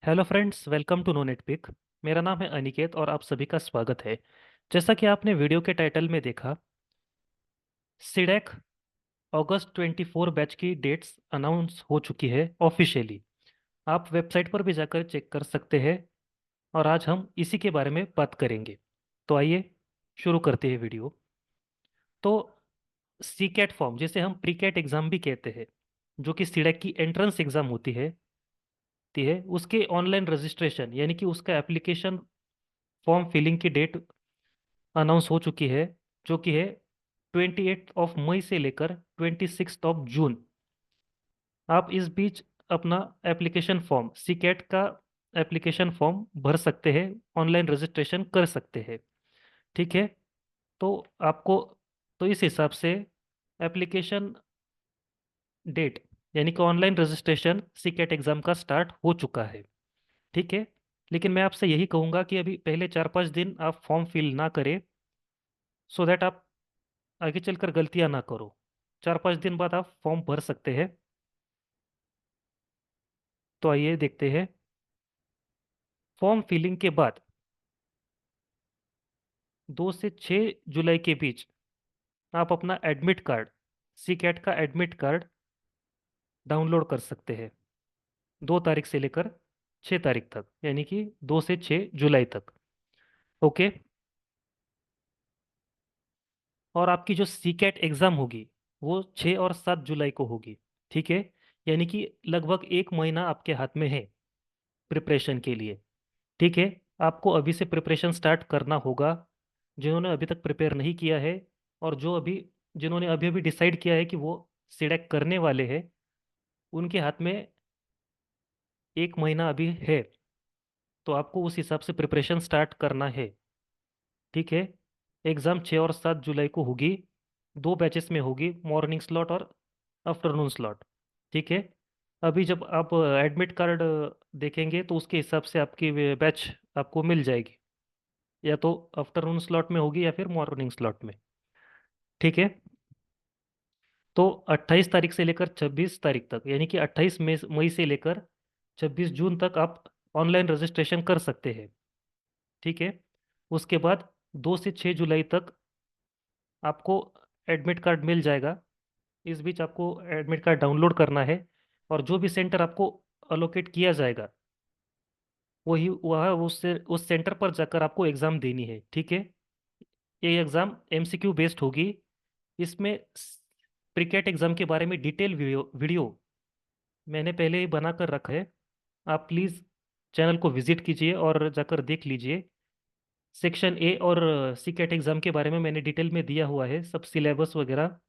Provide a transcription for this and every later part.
Hello friends, welcome to no net pick. मेरा नाम है अनिकेत और आप सभी का स्वागत है। जैसा कि आपने वीडियो के टाइटल में देखा, सीडेक अगस्त 24 बैच की डेट्स अनाउंस हो चुकी है ऑफिशियली। आप वेबसाइट पर भी जाकर चेक कर सकते हैं और आज हम इसी के बारे में बात करेंगे। तो आइए शुरू करते हैं वीडियो। तो सी कैट फॉर्म, जिसे हम प्री कैट एग्ज़ाम भी कहते हैं, जो कि सीडेक की एंट्रेंस एग्ज़ाम होती है, उसके ऑनलाइन रजिस्ट्रेशन यानी कि उसका एप्लीकेशन फॉर्म फिलिंग की डेट अनाउंस हो चुकी है, जो कि है 28 मई से लेकर 26 जून। आप इस बीच अपना एप्लीकेशन फॉर्म, सी कैट का एप्लीकेशन फॉर्म भर सकते हैं, ऑनलाइन रजिस्ट्रेशन कर सकते हैं। ठीक है। तो आपको, तो इस हिसाब से एप्लीकेशन डेट यानी कि ऑनलाइन रजिस्ट्रेशन सी कैट एग्ज़ाम का स्टार्ट हो चुका है। ठीक है। लेकिन मैं आपसे यही कहूँगा कि अभी पहले 4-5 दिन आप फॉर्म फिल ना करें, सो दैट आप आगे चलकर गलतियां ना करो। 4-5 दिन बाद आप फॉर्म भर सकते हैं। तो आइए देखते हैं। फॉर्म फिलिंग के बाद 2 से 6 जुलाई के बीच आप अपना एडमिट कार्ड, सी कैट का एडमिट कार्ड डाउनलोड कर सकते हैं। 2 तारीख से लेकर 6 तारीख तक, यानी कि 2 से 6 जुलाई तक। ओके। और आपकी जो सी कैट एग्ज़ाम होगी वो 6 और 7 जुलाई को होगी। ठीक है। यानी कि लगभग 1 महीना आपके हाथ में है प्रिपरेशन के लिए। ठीक है। आपको अभी से प्रिपरेशन स्टार्ट करना होगा। जिन्होंने अभी तक प्रिपेयर नहीं किया है और जिन्होंने अभी अभी डिसाइड किया है कि वो सिलेक्ट करने वाले हैं, उनके हाथ में 1 महीना अभी है। तो आपको उस हिसाब से प्रिपरेशन स्टार्ट करना है। ठीक है। एग्ज़ाम 6 और 7 जुलाई को होगी। 2 बैचेस में होगी, मॉर्निंग स्लॉट और आफ्टरनून स्लॉट। ठीक है। अभी जब आप एडमिट कार्ड देखेंगे तो उसके हिसाब से आपकी बैच आपको मिल जाएगी, या तो आफ्टरनून स्लॉट में होगी या फिर मॉर्निंग स्लॉट में। ठीक है। तो 28 तारीख से लेकर 26 तारीख तक, यानी कि 28 मई से लेकर 26 जून तक आप ऑनलाइन रजिस्ट्रेशन कर सकते हैं। ठीक है। उसके बाद 2 से 6 जुलाई तक आपको एडमिट कार्ड मिल जाएगा। इस बीच आपको एडमिट कार्ड डाउनलोड करना है और जो भी सेंटर आपको अलोकेट किया जाएगा, वही वह उस सेंटर पर जाकर आपको एग्ज़ाम देनी है। ठीक है। ये एग्ज़ाम एमसीक्यू बेस्ड होगी। इसमें प्रीकेट एग्ज़ाम के बारे में डिटेल वीडियो मैंने पहले ही बना कर रखा है। आप प्लीज़ चैनल को विजिट कीजिए और जाकर देख लीजिए। सेक्शन ए और सी कैट एग्ज़ाम के बारे में मैंने डिटेल में दिया हुआ है, सब सिलेबस वगैरह।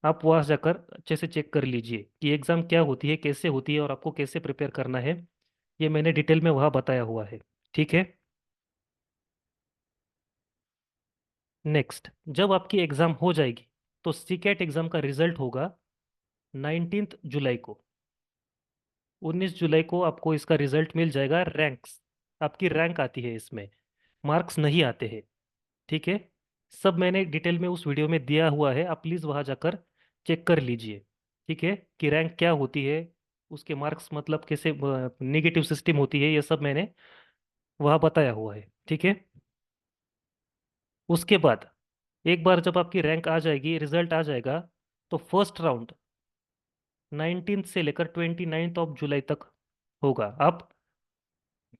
आप वहाँ जाकर अच्छे से चेक कर लीजिए कि एग्ज़ाम क्या होती है, कैसे होती है और आपको कैसे प्रिपेयर करना है। ये मैंने डिटेल में वहाँ बताया हुआ है। ठीक है। नेक्स्ट, जब आपकी एग्ज़ाम हो जाएगी तो सी कैट एग्ज़ाम का रिजल्ट होगा 19 जुलाई को। 19 जुलाई को आपको इसका रिजल्ट मिल जाएगा। रैंक्स, आपकी रैंक आती है इसमें, मार्क्स नहीं आते हैं। ठीक है। सब मैंने डिटेल में उस वीडियो में दिया हुआ है, आप प्लीज़ वहाँ जाकर चेक कर लीजिए। ठीक है, कि रैंक क्या होती है, उसके मार्क्स मतलब कैसे नेगेटिव सिस्टम होती है, ये सब मैंने वहाँ बताया हुआ है। ठीक है। उसके बाद एक बार जब आपकी रैंक आ जाएगी, रिजल्ट आ जाएगा, तो फर्स्ट राउंड 19 से लेकर 29 जुलाई तक होगा। अब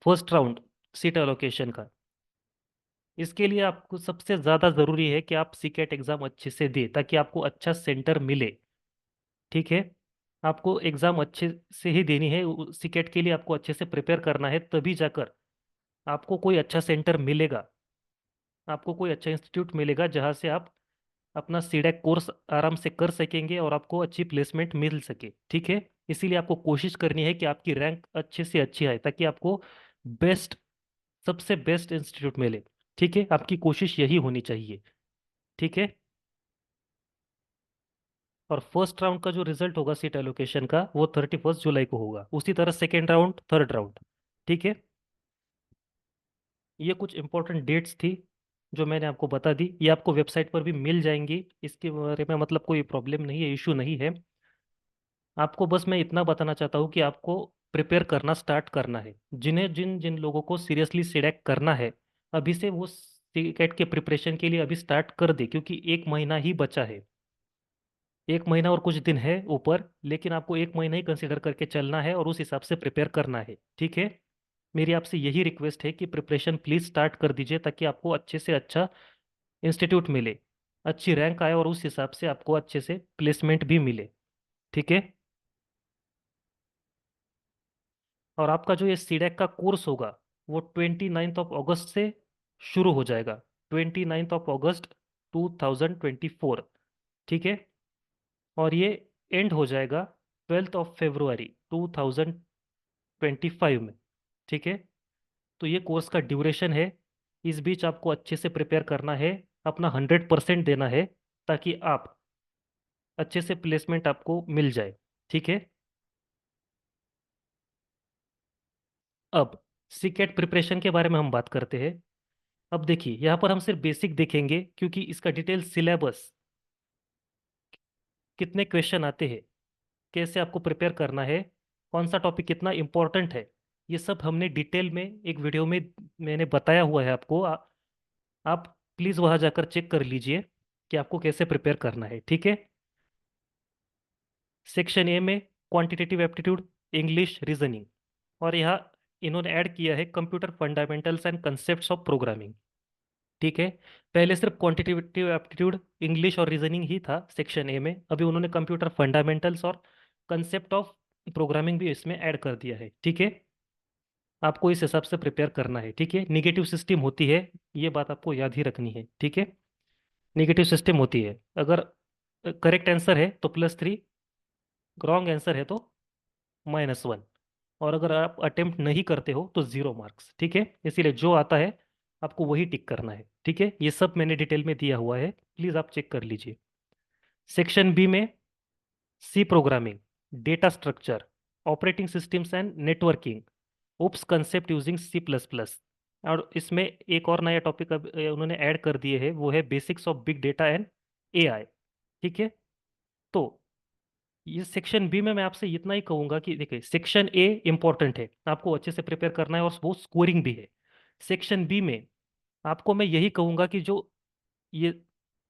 फर्स्ट राउंड सीट एलोकेशन का, इसके लिए आपको सबसे ज़्यादा ज़रूरी है कि आप सीकेट एग्ज़ाम अच्छे से दें ताकि आपको अच्छा सेंटर मिले। ठीक है। आपको एग्ज़ाम अच्छे से ही देनी है, सीकेट के लिए आपको अच्छे से प्रिपेयर करना है, तभी जाकर आपको कोई अच्छा सेंटर मिलेगा, आपको कोई अच्छा इंस्टीट्यूट मिलेगा जहाँ से आप अपना सीडेक कोर्स आराम से कर सकेंगे और आपको अच्छी प्लेसमेंट मिल सके। ठीक है। इसीलिए आपको कोशिश करनी है कि आपकी रैंक अच्छे से अच्छी आए ताकि आपको बेस्ट, सबसे बेस्ट इंस्टीट्यूट मिले। ठीक है। आपकी कोशिश यही होनी चाहिए। ठीक है। और फर्स्ट राउंड का जो रिजल्ट होगा सीट एलोकेशन का, वो 31 जुलाई को होगा। उसी तरह सेकेंड राउंड, थर्ड राउंड। ठीक है। ये कुछ इंपॉर्टेंट डेट्स थी जो मैंने आपको बता दी। ये आपको वेबसाइट पर भी मिल जाएंगी, इसके बारे में मतलब कोई प्रॉब्लम नहीं है, इशू नहीं है। आपको बस मैं इतना बताना चाहता हूँ कि आपको प्रिपेयर करना स्टार्ट करना है। जिन्हें जिन जिन लोगों को सीरियसली सीडैक करना है, अभी से वो सीटेट के प्रिपरेशन के लिए अभी स्टार्ट कर दे, क्योंकि 1 महीना ही बचा है। 1 महीना और कुछ दिन है ऊपर, लेकिन आपको 1 महीना ही कंसिडर करके चलना है और उस हिसाब से प्रिपेयर करना है, ठीक है। मेरी आपसे यही रिक्वेस्ट है कि प्रिपरेशन प्लीज स्टार्ट कर दीजिए, ताकि आपको अच्छे से अच्छा इंस्टीट्यूट मिले, अच्छी रैंक आए और उस हिसाब से आपको अच्छे से प्लेसमेंट भी मिले, ठीक है। और आपका जो ये सीडैक का कोर्स होगा, वो 29 ऑफ अगस्त से शुरू हो जाएगा। 29 ऑफ अगस्त 2024, ठीक है। और ये एंड हो जाएगा 12 ऑफ फरवरी 2025 में, ठीक है। तो ये कोर्स का ड्यूरेशन है। इस बीच आपको अच्छे से प्रिपेयर करना है, अपना 100% देना है, ताकि आप अच्छे से प्लेसमेंट आपको मिल जाए, ठीक है। अब सीकेट प्रिपरेशन के बारे में हम बात करते हैं। अब देखिए, यहाँ पर हम सिर्फ बेसिक देखेंगे, क्योंकि इसका डिटेल सिलेबस, कितने क्वेश्चन आते हैं, कैसे आपको प्रिपेयर करना है, कौन सा टॉपिक कितना इंपॉर्टेंट है, ये सब हमने डिटेल में एक वीडियो में मैंने बताया हुआ है आपको। आप प्लीज़ वहाँ जाकर चेक कर लीजिए कि आपको कैसे प्रिपेयर करना है, ठीक है। सेक्शन ए में क्वांटिटेटिव एप्टीट्यूड, इंग्लिश, रीजनिंग, और यहाँ इन्होंने ऐड किया है computer fundamentals and concepts of programming, ठीक है। पहले सिर्फ क्वांटिटेटिव एप्टीट्यूड, इंग्लिश और रीजनिंग ही था सेक्शन ए में, अभी उन्होंने कंप्यूटर फंडामेंटल्स और कंसेप्ट ऑफ प्रोग्रामिंग भी इसमें ऐड कर दिया है, ठीक है। आपको इस हिसाब से प्रिपेयर करना है, ठीक है। निगेटिव सिस्टम होती है, ये बात आपको याद ही रखनी है, ठीक है। निगेटिव सिस्टम होती है, अगर करेक्ट आंसर है तो +3, रॉन्ग आंसर है तो -1, और अगर आप अटेम्प्ट नहीं करते हो तो 0 मार्क्स, ठीक है। इसीलिए जो आता है आपको वही टिक करना है, ठीक है। ये सब मैंने डिटेल में दिया हुआ है, प्लीज़ आप चेक कर लीजिए। सेक्शन बी में C programming, data structure, operating systems and networking, oops concept using C++। और इसमें एक और नया टॉपिक अब उन्होंने ऐड कर दिए है, वो है basics of big data and AI, ठीक है। तो ये सेक्शन बी में मैं आपसे इतना ही कहूंगा कि देखिए, सेक्शन ए इंपॉर्टेंट है, आपको अच्छे से प्रिपेयर करना है और वो स्कोरिंग भी है। सेक्शन बी में आपको मैं यही कहूंगा कि जो ये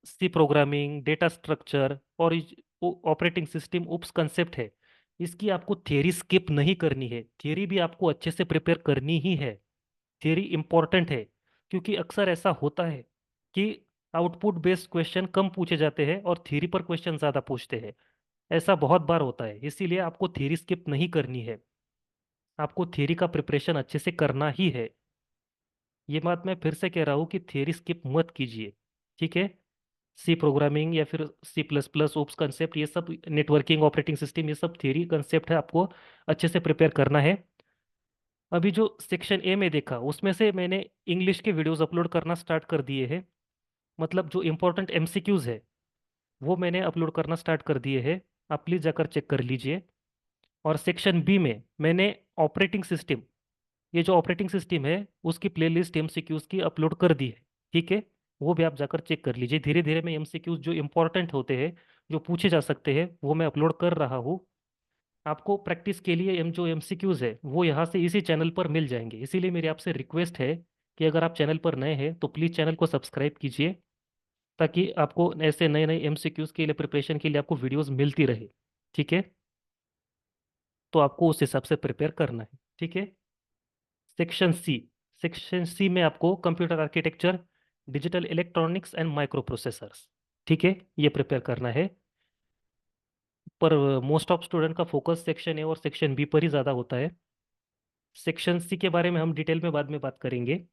सी प्रोग्रामिंग, डेटा स्ट्रक्चर और ऑपरेटिंग सिस्टम उप्स कंसेप्ट है, इसकी आपको थियरी स्किप नहीं करनी है, थियरी भी आपको अच्छे से प्रिपेयर करनी ही है। थियरी इंपॉर्टेंट है, क्योंकि अक्सर ऐसा होता है कि आउटपुट बेस्ड क्वेश्चन कम पूछे जाते हैं और थियरी पर क्वेश्चन ज़्यादा पूछते हैं। ऐसा बहुत बार होता है, इसीलिए आपको थियरी स्किप नहीं करनी है, आपको थियरी का प्रिपरेशन अच्छे से करना ही है। ये बात मैं फिर से कह रहा हूँ कि थियरी स्किप मत कीजिए, ठीक है। सी प्रोग्रामिंग या फिर C++, ओप्स कंसेप्ट, ये सब नेटवर्किंग, ऑपरेटिंग सिस्टम, ये सब थियरी कंसेप्ट है, आपको अच्छे से प्रिपेयर करना है। अभी जो सेक्शन ए में देखा, उसमें से मैंने इंग्लिश के वीडियोस अपलोड करना स्टार्ट कर दिए हैं। मतलब जो इंपॉर्टेंट MCQs है, वो मैंने अपलोड करना स्टार्ट कर दिए हैं, आप प्लीज़ जाकर चेक कर लीजिए। और सेक्शन बी में मैंने ऑपरेटिंग सिस्टम, ये जो ऑपरेटिंग सिस्टम है उसकी प्लेलिस्ट MCQs की अपलोड कर दी है, ठीक है। वो भी आप जाकर चेक कर लीजिए। धीरे धीरे मैं MCQs जो इंपॉर्टेंट होते हैं, जो पूछे जा सकते हैं, वो मैं अपलोड कर रहा हूँ। आपको प्रैक्टिस के लिए जो MCQs है वो यहाँ से इसी चैनल पर मिल जाएंगे, इसीलिए मेरी आपसे रिक्वेस्ट है कि अगर आप चैनल पर नए हैं तो प्लीज़ चैनल को सब्सक्राइब कीजिए, ताकि आपको ऐसे नए नए MCQs के लिए प्रिपरेशन के लिए आपको वीडियोस मिलती रहे, ठीक है। तो आपको उस हिसाब से प्रिपेयर करना है, ठीक है। सेक्शन सी, सेक्शन सी में आपको computer architecture, digital electronics and micro processors, ठीक है, ये प्रिपेयर करना है। पर मोस्ट ऑफ स्टूडेंट का फोकस सेक्शन ए और सेक्शन बी पर ही ज़्यादा होता है। सेक्शन सी के बारे में हम डिटेल में बाद में बात करेंगे,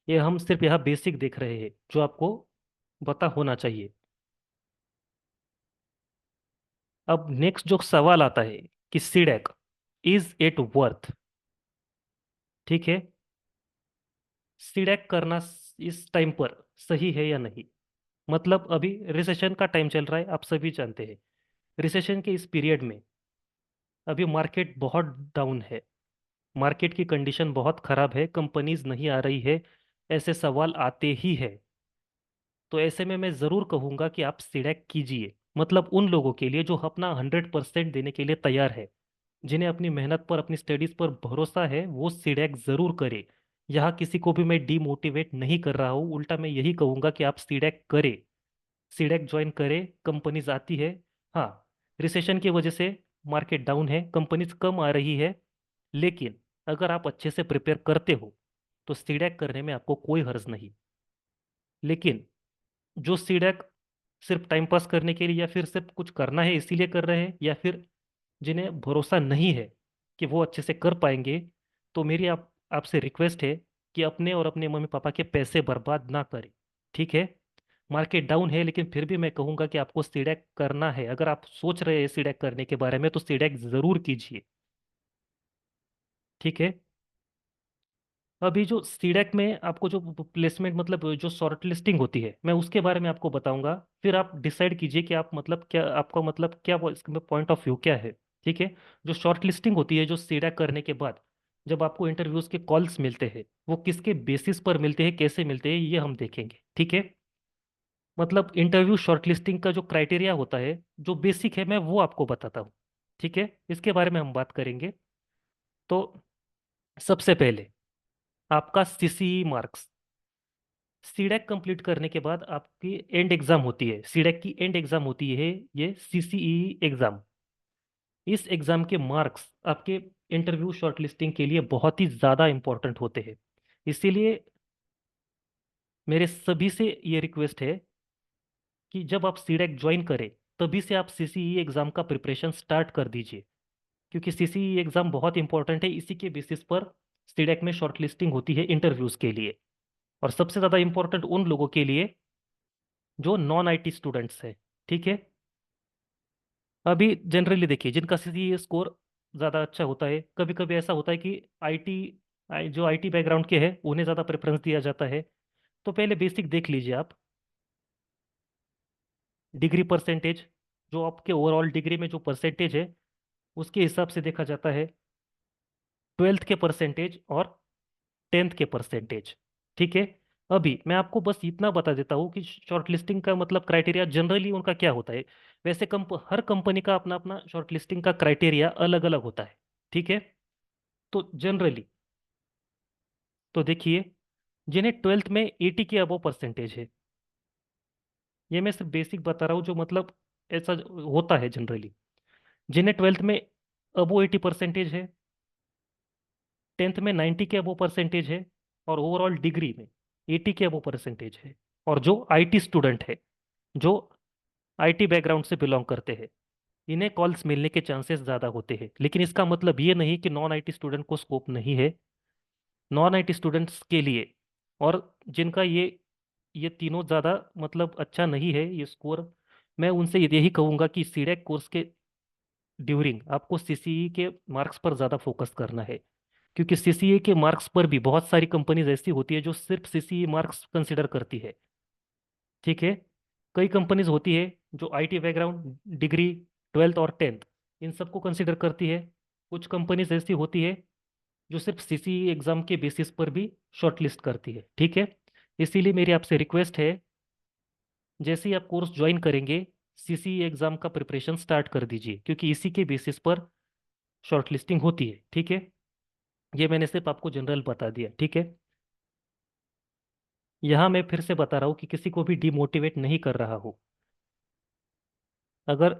ये हम सिर्फ यहाँ बेसिक देख रहे हैं जो आपको पता होना चाहिए। अब नेक्स्ट जो सवाल आता है कि सीडेक, इज इट वर्थ, ठीक है। सीडेक करना इस टाइम पर सही है या नहीं? मतलब अभी रिसेशन का टाइम चल रहा है, आप सभी जानते हैं। रिसेशन के इस पीरियड में अभी मार्केट बहुत डाउन है, मार्केट की कंडीशन बहुत खराब है, कंपनीज नहीं आ रही है, ऐसे सवाल आते ही है। तो ऐसे में मैं ज़रूर कहूँगा कि आप सीडेक कीजिए, मतलब उन लोगों के लिए जो अपना 100% देने के लिए तैयार है, जिन्हें अपनी मेहनत पर, अपनी स्टडीज पर भरोसा है, वो सीडेक जरूर करे। यहाँ किसी को भी मैं डीमोटिवेट नहीं कर रहा हूँ, उल्टा मैं यही कहूंगा कि आप सीडेक करें, सीडेक ज्वाइन करें। कंपनीज आती है, हाँ, रिसेशन की वजह से मार्केट डाउन है, कंपनीज कम आ रही है, लेकिन अगर आप अच्छे से प्रिपेयर करते हो तो सीडेक करने में आपको कोई हर्ज नहीं। लेकिन जो सीडेक सिर्फ टाइम पास करने के लिए या फिर सिर्फ कुछ करना है इसीलिए कर रहे हैं, या फिर जिन्हें भरोसा नहीं है कि वो अच्छे से कर पाएंगे, तो मेरी आपसे रिक्वेस्ट है कि अपने और अपने मम्मी पापा के पैसे बर्बाद ना करें। ठीक है, मार्केट डाउन है, लेकिन फिर भी मैं कहूंगा कि आपको सीडेक करना है। अगर आप सोच रहे हैं सीडेक करने के बारे में तो सीडेक जरूर कीजिए। ठीक है, अभी जो सीडेक में आपको जो प्लेसमेंट, मतलब जो शॉर्ट लिस्टिंग होती है, मैं उसके बारे में आपको बताऊंगा। फिर आप डिसाइड कीजिए कि आप, मतलब क्या आपका, मतलब क्या इसमें पॉइंट ऑफ व्यू क्या है। ठीक है, जो शॉर्ट लिस्टिंग होती है, जो सीडेक करने के बाद जब आपको इंटरव्यूज के कॉल्स मिलते हैं, वो किसके बेसिस पर मिलते हैं, कैसे मिलते हैं, ये हम देखेंगे। ठीक है, मतलब इंटरव्यू शॉर्टलिस्टिंग का जो क्राइटेरिया होता है, जो बेसिक है, मैं वो आपको बताता हूँ। ठीक है, इसके बारे में हम बात करेंगे। तो सबसे पहले आपका सीसीई मार्क्स। सीडेक कंप्लीट करने के बाद आपकी एंड एग्जाम होती है, सीडेक की एंड एग्जाम होती है, ये सीसीई एग्जाम। इस एग्जाम के मार्क्स आपके इंटरव्यू शॉर्टलिस्टिंग के लिए बहुत ही ज़्यादा इंपॉर्टेंट होते हैं। इसीलिए मेरे सभी से ये रिक्वेस्ट है कि जब आप सीडेक ज्वाइन करें, तभी से आप सीसीई एग्जाम का प्रिपरेशन स्टार्ट कर दीजिए, क्योंकि सीसीई एग्जाम बहुत इंपॉर्टेंट है। इसी के बेसिस पर सीडेक में शॉर्टलिस्टिंग होती है इंटरव्यूज के लिए, और सबसे ज़्यादा इंपॉर्टेंट उन लोगों के लिए जो नॉन आईटी स्टूडेंट्स हैं। ठीक है, अभी जनरली देखिए, जिनका सीसीई स्कोर ज़्यादा अच्छा होता है, कभी कभी ऐसा होता है कि आईटी, जो आईटी बैकग्राउंड के हैं उन्हें ज़्यादा प्रेफरेंस दिया जाता है। तो पहले बेसिक देख लीजिए आप, डिग्री परसेंटेज, जो आपके ओवरऑल डिग्री में जो परसेंटेज है, उसके हिसाब से देखा जाता है, ट्वेल्थ के परसेंटेज और टेंथ के परसेंटेज। ठीक है, अभी मैं आपको बस इतना बता देता हूँ कि शॉर्टलिस्टिंग का मतलब क्राइटेरिया जनरली उनका क्या होता है। वैसे हर कंपनी का अपना अपना शॉर्टलिस्टिंग का क्राइटेरिया अलग अलग होता है। ठीक है, तो जनरली, तो देखिए, जिन्हें ट्वेल्थ में 80 के अबव परसेंटेज है, ये मैं सिर्फ बेसिक बता रहा हूँ, जो मतलब ऐसा होता है जनरली। जिन्हें ट्वेल्थ में अबो 80% है, टेंथ में 90 के अबो परसेंटेज है, और ओवरऑल डिग्री में 80 के अबो परसेंटेज है, और जो आईटी स्टूडेंट है, जो आईटी बैकग्राउंड से बिलोंग करते हैं, इन्हें कॉल्स मिलने के चांसेस ज़्यादा होते हैं। लेकिन इसका मतलब ये नहीं कि नॉन आईटी स्टूडेंट को स्कोप नहीं है। नॉन आईटी स्टूडेंट्स के लिए, और जिनका ये तीनों ज़्यादा मतलब अच्छा नहीं है ये स्कोर, मैं उनसे यही कहूँगा कि सीडेक कोर्स के ड्यूरिंग आपको सीसीई के मार्क्स पर ज़्यादा फोकस करना है, क्योंकि सीसीए के मार्क्स पर भी बहुत सारी कंपनीज ऐसी होती है जो सिर्फ सीसीए मार्क्स कंसिडर करती है। ठीक है, कई कंपनीज होती है जो आईटी बैकग्राउंड, डिग्री, ट्वेल्थ और टेंथ, इन सबको कंसिडर करती है। कुछ कंपनीज ऐसी होती है जो सिर्फ सीसीई एग्जाम के बेसिस पर भी शॉर्टलिस्ट करती है। ठीक है, इसीलिए मेरी आपसे रिक्वेस्ट है, जैसे ही आप कोर्स ज्वाइन करेंगे, सीसीई एग्जाम का प्रिपरेशन स्टार्ट कर दीजिए, क्योंकि इसी के बेसिस पर शॉर्टलिस्टिंग होती है। ठीक है, ये मैंने सिर्फ आपको जनरल बता दिया। ठीक है, यहाँ मैं फिर से बता रहा हूँ कि किसी को भी डिमोटिवेट नहीं कर रहा हूँ। अगर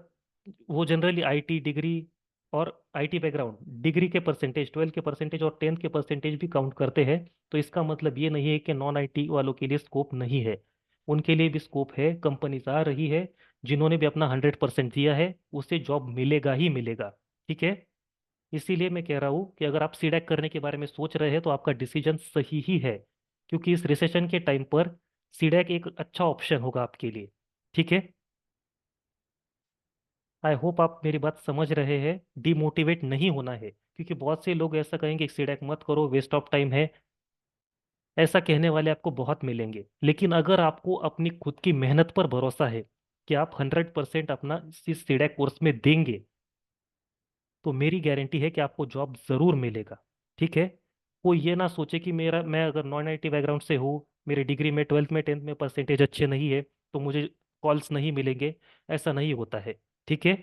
वो जनरली आईटी डिग्री और आईटी बैकग्राउंड, डिग्री के परसेंटेज, ट्वेल्थ के परसेंटेज और टेंथ के परसेंटेज भी काउंट करते हैं, तो इसका मतलब ये नहीं है कि नॉन आईटी वालों के लिए स्कोप नहीं है। उनके लिए भी स्कोप है, कंपनीज आ रही है, जिन्होंने भी अपना 100% दिया है उसे जॉब मिलेगा ही मिलेगा। ठीक है, इसीलिए मैं कह रहा हूँ कि अगर आप सीडेक करने के बारे में सोच रहे हैं तो आपका डिसीजन सही ही है, क्योंकि इस रिसेशन के टाइम पर सीडेक एक अच्छा ऑप्शन होगा आपके लिए। ठीक है, आई होप आप मेरी बात समझ रहे हैं, डिमोटिवेट नहीं होना है, क्योंकि बहुत से लोग ऐसा कहेंगे सीडेक मत करो, वेस्ट ऑफ टाइम है। ऐसा कहने वाले आपको बहुत मिलेंगे, लेकिन अगर आपको अपनी खुद की मेहनत पर भरोसा है कि आप 100% अपना इस सीडेक कोर्स में देंगे, तो मेरी गारंटी है कि आपको जॉब ज़रूर मिलेगा। ठीक है, कोई ये ना सोचे कि मेरा, मैं अगर नॉन आईटी बैकग्राउंड से हूँ, मेरी डिग्री में, ट्वेल्थ में, टेंथ में परसेंटेज अच्छे नहीं है, तो मुझे कॉल्स नहीं मिलेंगे, ऐसा नहीं होता है। ठीक है।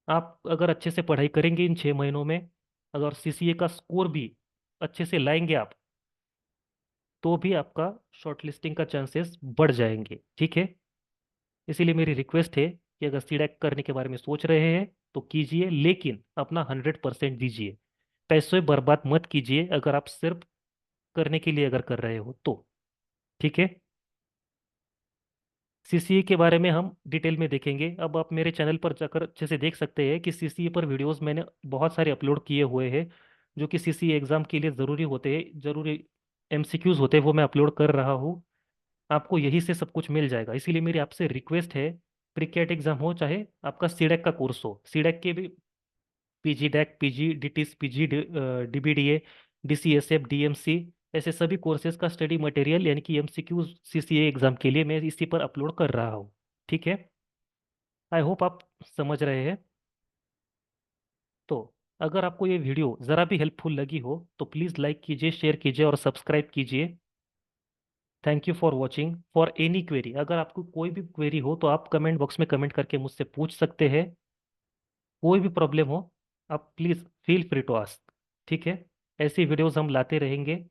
आप अगर अच्छे से पढ़ाई करेंगे इन 6 महीनों में, अगर सीसीए का स्कोर भी अच्छे से लाएंगे आप, तो भी आपका शॉर्टलिस्टिंग का चांसेस बढ़ जाएंगे। ठीक है। इसीलिए मेरी रिक्वेस्ट है कि अगर सीडैक करने के बारे में सोच रहे हैं तो कीजिए, लेकिन अपना 100% दीजिए। पैसे बर्बाद मत कीजिए अगर आप सिर्फ करने के लिए अगर कर रहे हो तो। ठीक है। सीसीए के बारे में हम डिटेल में देखेंगे। अब आप मेरे चैनल पर जाकर अच्छे से देख सकते हैं कि सीसीए पर वीडियोस मैंने बहुत सारे अपलोड किए हुए हैं, जो कि सीसीए एग्जाम के लिए ज़रूरी होते हैं, ज़रूरी एमसीक्यूज होते हैं, वो मैं अपलोड कर रहा हूँ। आपको यही से सब कुछ मिल जाएगा। इसीलिए मेरी आपसे रिक्वेस्ट है, प्री कैट एग्जाम हो चाहे आपका सीडैक का कोर्स हो, सीडैक के भी PG DAC, PG DTS, PG DBDA, DCSF, DMC, ऐसे सभी कोर्सेज का स्टडी मटेरियल यानी कि एमसीक्यू सीसीए एग्जाम के लिए मैं इसी पर अपलोड कर रहा हूँ। ठीक है। आई होप आप समझ रहे हैं। तो अगर आपको ये वीडियो ज़रा भी हेल्पफुल लगी हो तो प्लीज़ लाइक कीजिए, शेयर कीजिए और सब्सक्राइब कीजिए। Thank you for watching. For any query, अगर आपको कोई भी क्वेरी हो तो आप कमेंट बॉक्स में कमेंट करके मुझसे पूछ सकते हैं। कोई भी प्रॉब्लम हो, आप please feel free to ask. ठीक है। ऐसी वीडियोस हम लाते रहेंगे।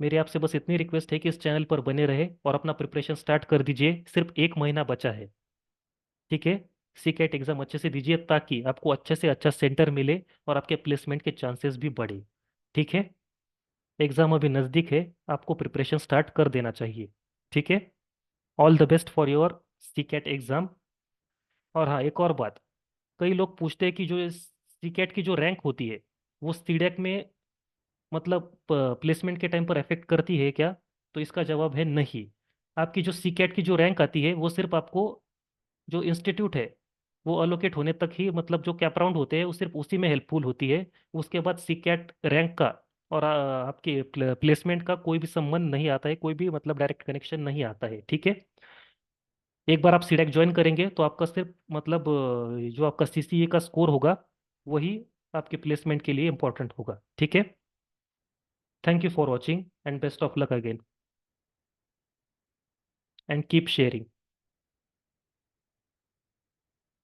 मेरी आपसे बस इतनी रिक्वेस्ट है कि इस चैनल पर बने रहे और अपना प्रिपरेशन स्टार्ट कर दीजिए। सिर्फ 1 महीना बचा है। ठीक है। सी कैट एग्जाम अच्छे से दीजिए ताकि आपको अच्छे से अच्छा सेंटर मिले और आपके प्लेसमेंट के चांसेस भी बढ़े। ठीक है। एग्जाम अभी नज़दीक है, आपको प्रिपरेशन स्टार्ट कर देना चाहिए। ठीक है। All the best for your C CAT exam. और हाँ, एक और बात, कई लोग पूछते हैं कि जो सी कैट की जो रैंक होती है वो सीडेक में मतलब प्लेसमेंट के टाइम पर अफेक्ट करती है क्या? तो इसका जवाब है नहीं। आपकी जो सी कैट की जो रैंक आती है वो सिर्फ आपको जो इंस्टीट्यूट है वो अलोकेट होने तक ही, मतलब जो कैप राउंड होते हैं वो सिर्फ उसी में हेल्पफुल होती है। उसके बाद सी कैट रैंक का और आपके प्लेसमेंट का कोई भी संबंध नहीं आता है, कोई भी मतलब डायरेक्ट कनेक्शन नहीं आता है। ठीक है। एक बार आप सीडेक ज्वाइन करेंगे तो आपका सिर्फ मतलब जो आपका सीसीए का स्कोर होगा वही आपके प्लेसमेंट के लिए इंपॉर्टेंट होगा। ठीक है। Thank you for watching and best of luck again and keep sharing.